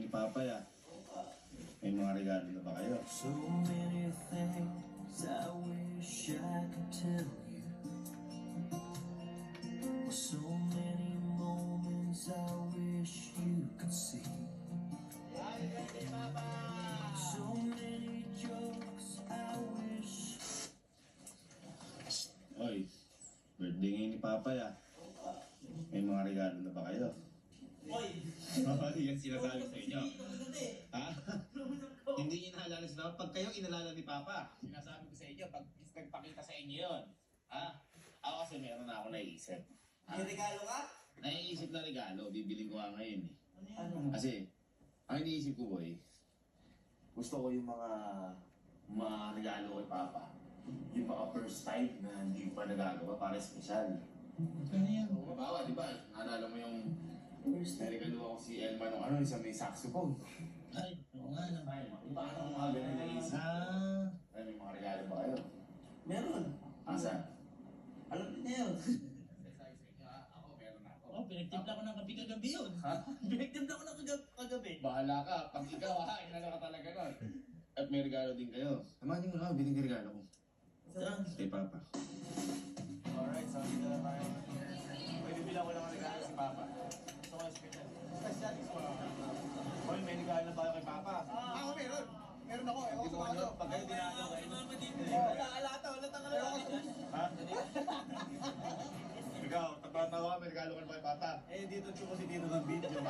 ni Papa ya. May mga regalo na ba kayo? So many things I wish I could tell you. So many moments I wish you could see. So many jokes I wish. Oy, birthday ngayon ni Papa ya. May mga regalo na ba kayo? Oy! Yan sinasabi sa inyo. Ha? Hindi niyo naalala si Papa. Pag kayo inalala ni Papa, sinasabi ko sa inyo, pag nagpakita sa inyo yun. Ha? Ako kasi meron na ako naisip. May regalo ka? Naiisip na regalo, bibiling ko nga ngayon eh. Ano? Kasi, ang iniisip ko boy, gusto ko yung mga regalo kay Papa. Yung mga first time na hindi pa nagagawa para espesyal. Ano yan? Bawa, di ba? Naalala mo yung regalo ako si Elma nung ano, isang may saxophone. Ay, oo nga naman. Ay, paano mga ganun naisip? Ano yung mga regalo ba kayo? Meron. Asa? Alam din niya yun. Ako, meron ako. Oh, pinagtimpla ko ng kape kagabi yun. Ha? Pinagtimpla ko ng kagabi. Bahala ka, pag ikaw ha, inano ka talaga nun. At may regalo din kayo. Samahan niyo mo na, biling regalo ko. Saan? Kay Papa. Alright, so dito na tayo. Pwede bilang ko lang ang regalo si Papa. Gusto ko special. Special is for Hoy, may regalo na tayo kay Papa. Ako meron. Meron ako. Ewan ko sa mga to. Pag kayo dinalo kayo. Wala, alata. Wala tanga na lang. Ha? Ikaw, tawa may regalo ka na ba kay Papa? Eh, dito ko si Dino ng video. Okay.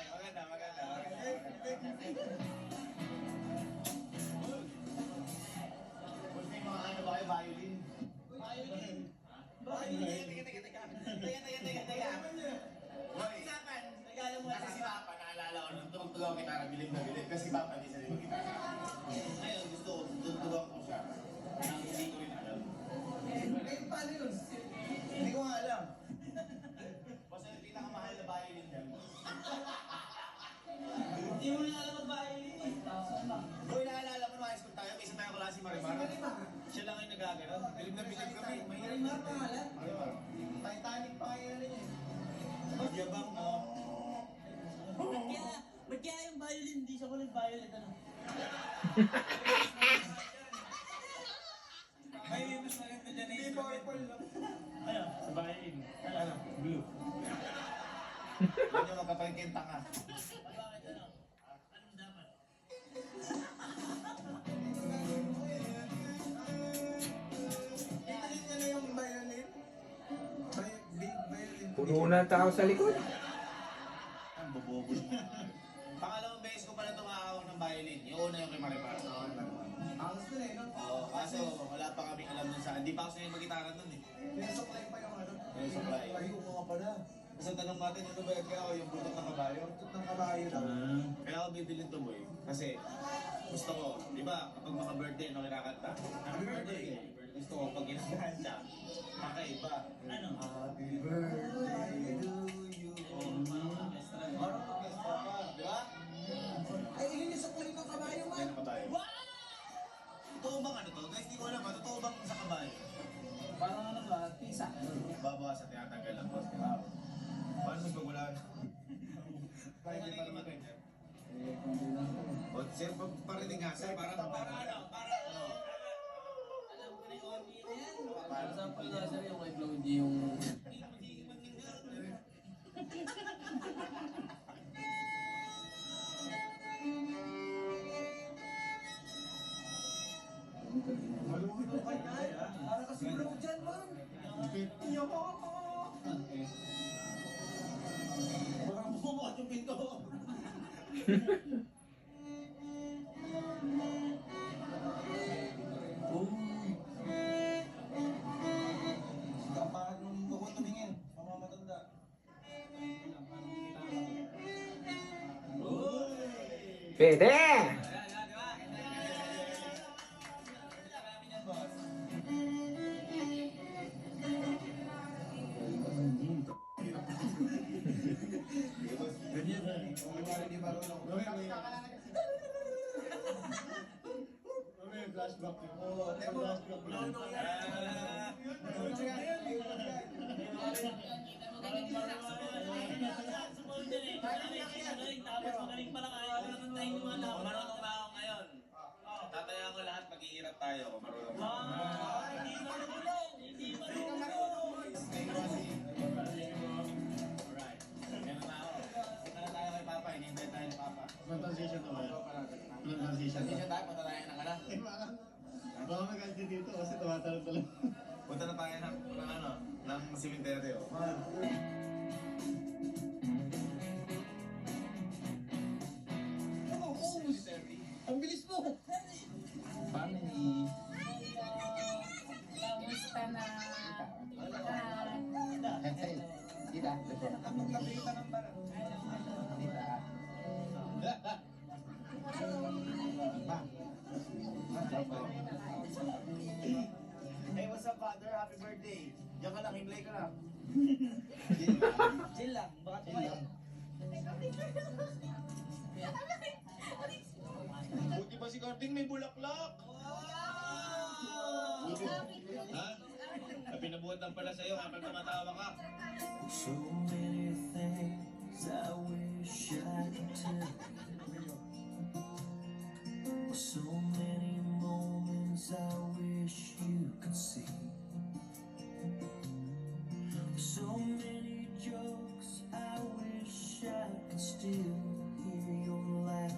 Maganda, maganda. Kung may mga ano ba kayo, violin? Violin. Teka. Hoy, Usapan. Regalo mo kasi si Papa, naalala ko nung tugtog ako kita, bilib na bilib. Kasi si Papa, hindi siya rin mag-gitara. Ngayon, gusto ko, tugtog ko siya. Nang hindi ko rin alam. Paano yun? Hindi ko nga alam. Basta yung pinakamahal na violin niya. Hindi mo na alam mag-violin eh. Hoy, naalala mo nung high school tayo, may isa tayong klase si Marimar. Siya lang yung nagagano. Bilib na bilib kami. Marimar pangalan? Marimar. Titanic pa kayo na niya. Magyabang, no? Ba't kaya yung violin, hindi siya kulit violet ano? May mas maganda dyan eh. Hindi purple lang. Ano? Sa violin. Ano? Blue. Yan yung magkapagkin tanga. Bakit ano? Anong dapat? Italit niya na yung violin. Big violin. Puno na ang tao sa likod. Ang bobobo. Pangalawang beses ko pala tumahawak ng violin. Yung una yung kay Marimar. Angas ko eh, no? Oo, kaso wala pa kaming alam nun sa... Hindi pa ako sanay mag-gitara nun eh. Pinasupply pa yung ano? Pinasupply. Ay, nga pala. Kasi tanong natin, ano ba kaya ako yung butot ng kabayo? Butot ng kabayo daw. Kaya ako bibilin to boy. Kasi gusto ko, di ba, kapag maka-birthday, ano kinakanta? Happy birthday! Gusto ko, pag kinakanta, kakaiba. Ano? Happy birthday to you. Parang mag-guesta pa, di ba? Ay, yun yung supply ng kabayo man. Yan ang kabayo. Totoo bang ano to? Guys, di ko alam ha. Totoo bang sa kabayo? Parang ano ba? Pisa. Babawasan, tinatanggal lang. Wow. Paano mas wala? Kaya hindi pa naman ganyan. O, sir, parinig nga, sir. Para ano? Para ano? Alam ko na yung OG na yan. Para Sample nga sir yung kay Claudie yung... Malungkot ka kaya. Para kasi bro dyan, man. Iyo ko. Baka bumukat yung pinto. Kapag nung bukod tumingin, mamamatanda. Pwede! Ganyan na. Hindi marunong. Flashback. Oo, flashback. Magaling pala kaya. tayo kung marunong. Hindi marunong! Hindi marunong! Alright. Meron na ako. Punta na tayo kay Papa. Hinihintay tayo ni Papa. Transition naman. Transition tayo. Punta tayo ng ano. Baka mag-alti dito kasi tumatalon-talon. Punta na tayo ng cemetery. Ang bilis mo! Family. Kamusta na? Hey, Tita. Nakita ng barang. Hey, what's up, Father? Happy birthday. Diyan ka lang, himlay ka lang. Chill lang. Baka tumayo. Buti ba si Gording may bulaklak? Ha? Pinabuhatan pala sa'yo kapag tumatawa ka. So many things I wish I could tell you. So many moments I wish you could see. So many jokes I wish I could still hear your laugh.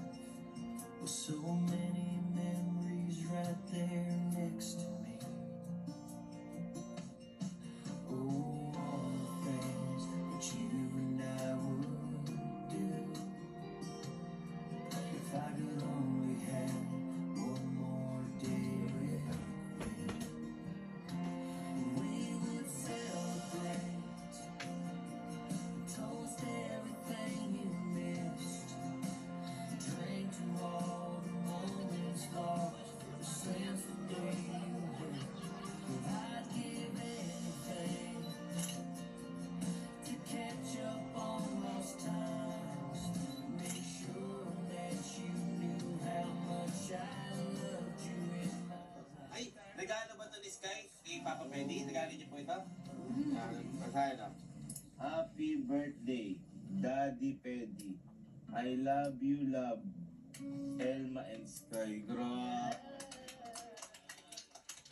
So many memories right there next to me. Oh, all the things that you and I would do if I could only have one more day with you. We would celebrate, toast everything you missed, drink to all the moments lost for the sense of the day you went. I'd give anything to catch up on lost times. Make sure that you knew how much I loved you in my life. Ay, regalo ba ito ni Sky? Kay Papa Peddy? Regalo niyo po ito? Masaya na. Happy birthday, Daddy Peddy. I love you, love. Elma and Sky. Grabe.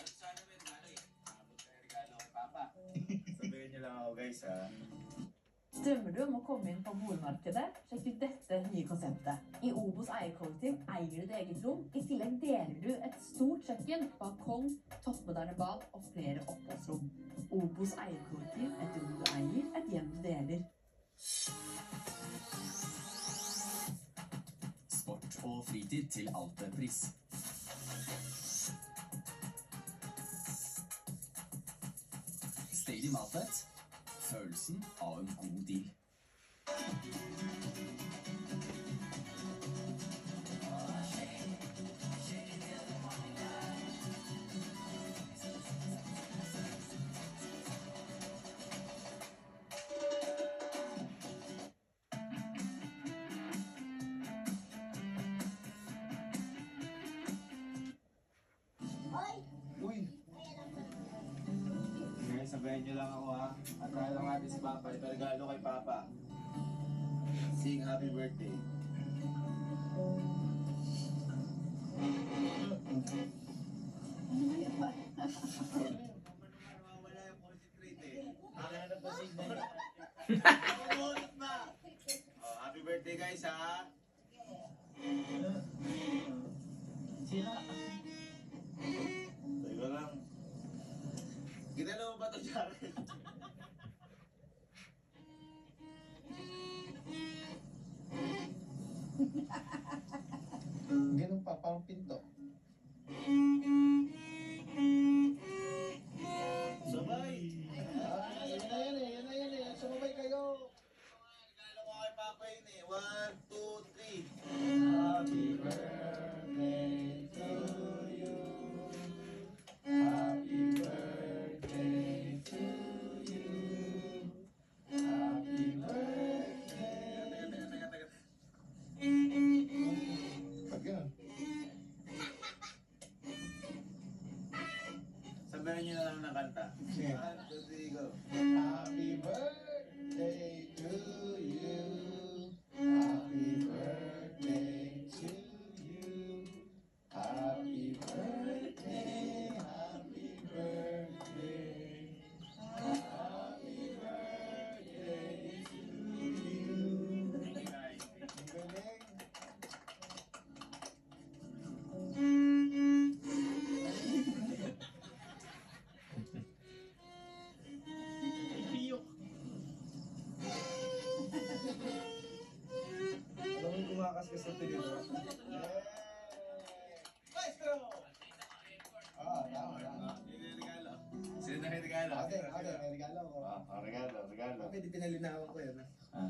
Sana may regalo eh. Abot ka ng regalo kay Papa. Sabihin niyo lang ako guys ha. Drømmer du om å komme inn på boligmarkedet? Sjekk ut dette nye konseptet. I Obos eierkollektiv eier du et eget rom. I tillegg deler du et stort kjøkken, balkong, toppmoderne bad og flere oppholdsrom. Obos eierkollektiv, et rom du eier, et hjem du deler. Sport og fritid til Alpepris. Stadium Outlet. Følelsen av en god deal. Uy! Ngayon, sabayan niyo lang ako ha. At dahil lang natin si Papa, ito regalo kay Papa. Sing happy birthday. Wala yung concentrate eh. Hanap na signal. Umulit na! Oh, happy birthday guys ha! Teka lang. Ginalaw mo ba ito, Jared? Ganun pa, parang pinto. Sabay! Yan na yan eh, yan na yan eh. Sumabay kayo. Regalo ko kay Papa yun eh. 1, 2, 3. Happy birthday to you. Happy birthday to you. Happy birthday. Pag ganun. Sabihin nyo na lang ng kanta. Sige. 1, 2, 3, go. Happy birthday to you. Happy birthday to you. Happy birthday Malakas ka sa tinidor. Maestro! Tama yan. Yun yung regalo. Sino na yung regalo? Ate, may regalo ko. Regalo. Pwede pinalinawan ko yun. Ah,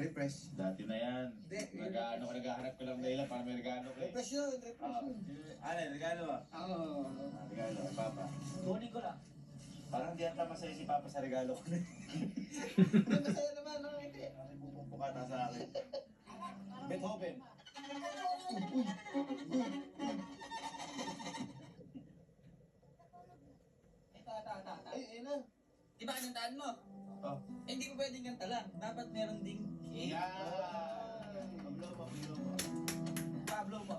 May press. dati na yan. Hindi. Naghahanap ko lang dahilan para may regalo ko May eh. press yun, may press yun. Ano, regalo ah. Oo. Regalo kay Papa. Kunin ko lang. Parang di ata masaya si Papa sa regalo ko na. Hindi, masaya naman. No? Hindi. Kasi pupukata sa akin. Beethoven. Ay, na. Di ba kantahan mo? Oh. Eh, hindi ko pwedeng kanta lang. Dapat meron ding Yan. Pablo mo. Pablo mo.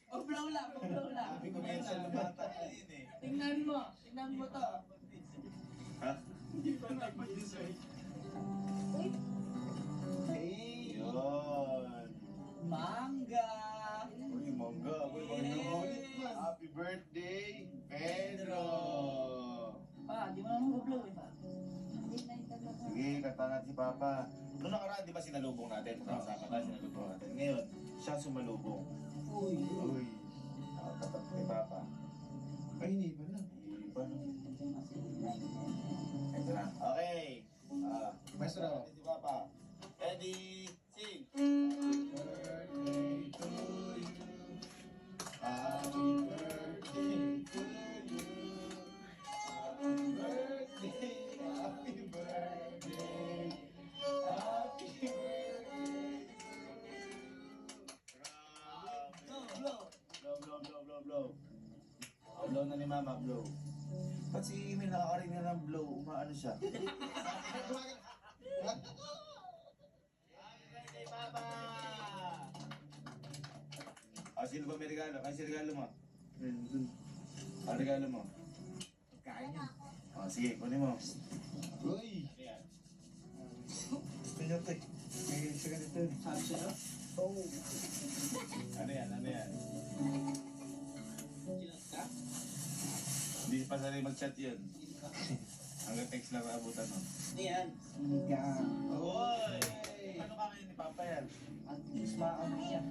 Pablo lang. Sabi ko minsan ng bata na yun eh. Tingnan mo to. Ha? Hey. Yun. Mangga. Uy, mongga. Uy, Yes. Happy birthday, Pedro! Pa, di mo naman mag-blow eh pa. Sige, kanta natin si Papa. Noong nakaraan, di ba sinalubong natin? Kasama tayo, sinalubong natin. Ngayon, siya sumalubong. Uy. Uy, tapat kay Papa. Ay, hindi pa na. Hindi pa. Ito na. Okay. Maestro. Kanta natin si Papa. Ready, sing! Birthday to you. Happy birthday to you. Happy birthday. Happy birthday. Happy birthday. Blow. Blow. Blow na ni Mama, blow. Ba't si Emil nakakarinig na ng blow? Umaano siya? Happy Papa! Sino ba may regalo? Sino regalo mo? Ano regalo mo? Kain yan. Sige, kunin mo. Uy! Ano yan? Kanya ko eh. May isa ganito eh. Sabi sa'yo? Oh. Ano yan? Chinas ka? Hindi pa sanay mag-chat yun. Hanggang text lang naabutan nun. Ano yan? Siga. Uy! Ano ka ngayon ni Papa yan? At least maano yan.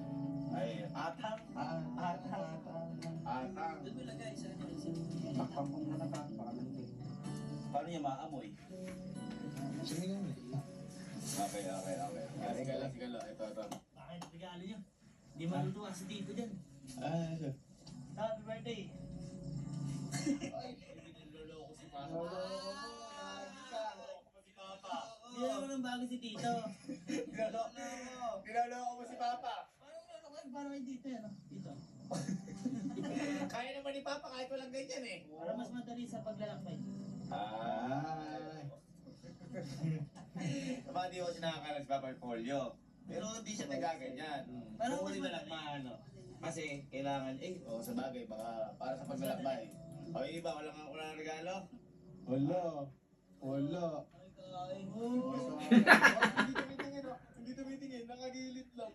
Ay, atang. Atang. Doon mo lagay sa ano. Takpang kong nanatak. Pakalandi. Paano niya maamoy? Sumingaw eh. Okay. Sige lang. Ito. Bakit regalo niyo? Hindi malutuwa si Tito dyan. Happy birthday. Niloloko si Papa. Si Papa. Hindi naman ang bago si Tito. Niloloko mo si Papa. Parang may Tito yan. Tito. Kaya naman ni Papa kahit walang ganyan eh. Para mas madali sa paglalakbay. Ay. Diba di ko sinakakalas Papa yung polio. Pero hindi siya nagaganyan. Parang Pero hindi na lang maano. Kasi kailangan, sa bagay, baka para sa paglalakbay. O yung iba, walang regalo? Wala. Ay, Hindi tumitingin. Nakagilid lang.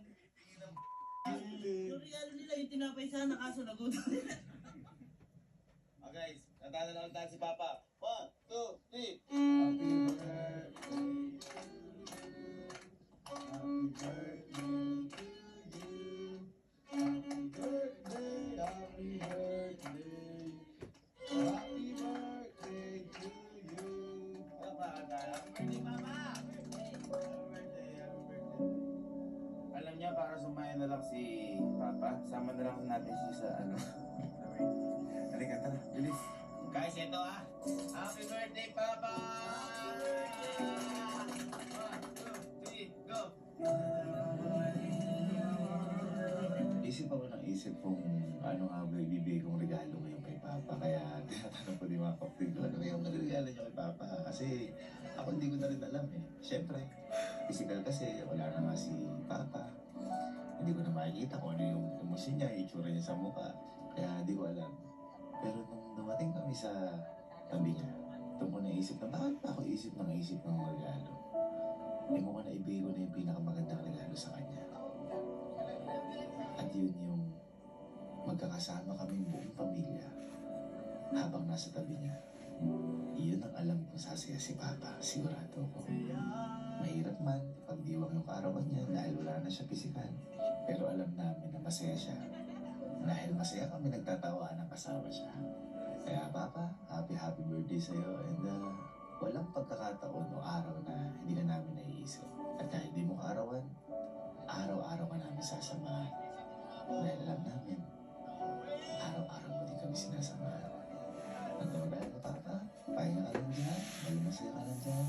yung regalo nila yung tinapay sana kaso nagutom nila. Guys, natala lang tayo si Papa. 1, 2, 3. Happy birthday. Happy birthday to you. Happy birthday. Happy birthday. Happy birthday to you. Happy birthday, Mama! Alam niya, para sumaya na lang si Papa, sama na lang natin siya sa ano. Halika, tara, bilis. Guys, ito ah. Happy birthday, Papa! 1, 2, 3, go! Isip ako ng isip kung ano nga ba ibibigay kong regalo ngayon kay Papa. Kaya tinatanong ko din mga kapatid ko, ano yung regalo niyo kay Papa? Kasi ako hindi ko na rin alam eh. Siyempre, physical kasi wala na nga si Papa. Hindi ko na makikita kung ano yung emosyon niya, yung itsura niya sa mukha. Kaya hindi ko alam. Pero nung dumating kami sa tabi niya, doon ko naisip na bakit pa ako isip ng regalo? Eh mo na ibigay ko na yung pinakamagandang regalo sa kanya. At yun yung magkakasama kaming buong pamilya habang nasa tabi niya. Iyon ang alam ko sasaya si Papa, sigurado ko. Mahirap man pagdiwang yung karawan niya dahil wala na siya pisikal. Pero alam namin na masaya siya. Dahil masaya kami nagtatawa ng kasama siya. Kaya Papa, happy birthday sa'yo and walang pagkakataon o araw na hindi ka namin naiisip. At kahit di mo kaarawan, araw-araw ka namin sasamahan. Dahil alam namin, araw-araw mo din kami sinasamahan. Hanggang dahil ka Papa, pahinga ka lang dyan, dahil masaya ka lang dyan.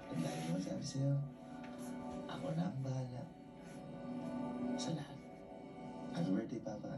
At dahil mo sabi sa'yo, ako na ang bahala sa lahat. Happy birthday Papa.